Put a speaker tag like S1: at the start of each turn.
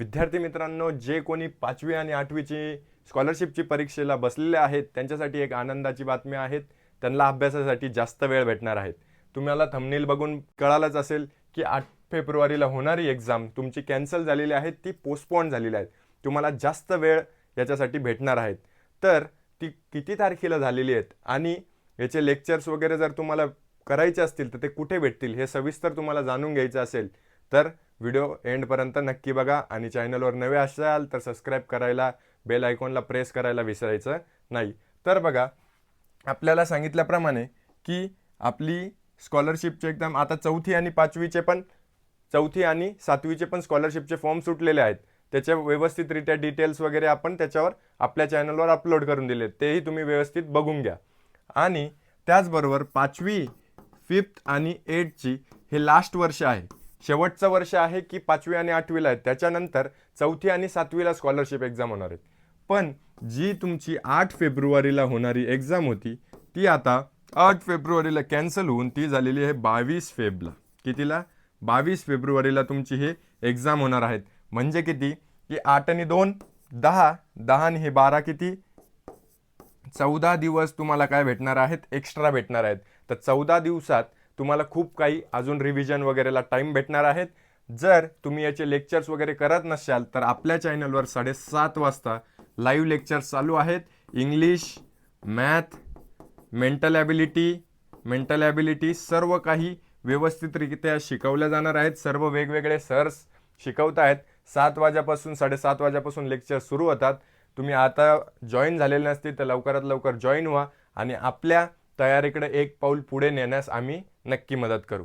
S1: विद्यार्थी मित्रांनो, जे कोणी 5वी आणि 8वीची स्कॉलरशिपची परीक्षेला बसलेले आहेत त्यांच्यासाठी एक आनंदाची बातमी आहे. त्यांना अभ्यासासाठी जास्त वेळ भेटणार आहे. तुम्हाला थंबनेल बघून कळालंच असेल की 8 फेब्रुवारीला होणारी एक्झाम तुमची कॅन्सल झालेली आहे, ती पोस्टपोन झालेली आहे. तुम्हाला जास्त वेळ याच्यासाठी भेटणार आहेत. तर ती किती तारखेला झालेली आहेत आणि याचे लेक्चर्स वगैरे जर तुम्हाला करायचे असतील तर ते कुठे भेटतील हे सविस्तर तुम्हाला जाणून घ्यायचं असेल तर व्हिडिओ एंडपर्यंत नक्की बघा. आणि चॅनलवर नवे असाल तर सबस्क्राईब करायला, बेल आयकॉनला प्रेस करायला विसरायचं नाही. तर बघा, आपल्याला सांगितल्याप्रमाणे की आपली स्कॉलरशिपचे एकदम आता 4थी आणि 7वीचे पण स्कॉलरशिपचे फॉर्म सुटलेले आहेत. त्याच्या व्यवस्थितरित्या डिटेल्स वगैरे आपण त्याच्यावर आपल्या चॅनलवर अपलोड करून दिले, तेही तुम्ही व्यवस्थित बघून घ्या. आणि त्याचबरोबर 5वी, 5th आणि 8ची हे लास्ट वर्ष आहे, शेवटचं वर्ष आहे की 5वी आणि 8वीला आहेत. त्याच्यानंतर 4थी आणि 7वीला स्कॉलरशिप एक्झाम होणार आहेत. पण जी तुमची 8 फेब्रुवारीला होणारी एक्झाम होती ती आता 8 फेब्रुवारीला कॅन्सल होऊन ती झालेली आहे 22 फेब्रुवारीला. कितीला? 22 फेब्रुवारीला तुमची हे एक्झाम होणार आहेत. म्हणजे किती की 8 आणि 2 10, 10 आणि हे 12 किती 14 दिवस तुम्हाला काय भेटणार आहेत, एक्स्ट्रा भेटणार आहेत. तर 14 दिवसात तुम्हाला खूप काही अजून रिव्हिजन वगैरेला टाईम भेटणार आहेत. जर तुम्ही याचे लेक्चर्स वगैरे करत नसाल तर आपल्या चॅनलवर 7:30 वाजता लाईव्ह लेक्चर्स चालू आहेत. इंग्लिश, मॅथ, मेंटल ॲबिलिटी सर्व काही व्यवस्थितरित्या शिकवल्या जाणार आहेत. सर्व वेगवेगळे सर्स शिकवत आहेत. 7 वाजेपासून 7:30 वाजेपासून लेक्चर सुरू होतात. तुम्ही आता जॉईन झालेले नसतील तर लवकरात लवकर जॉईन व्हा आणि आपल्या तयारीकडे एक पाऊल पुढे नेण्यास आम्ही नक्की मदत करू.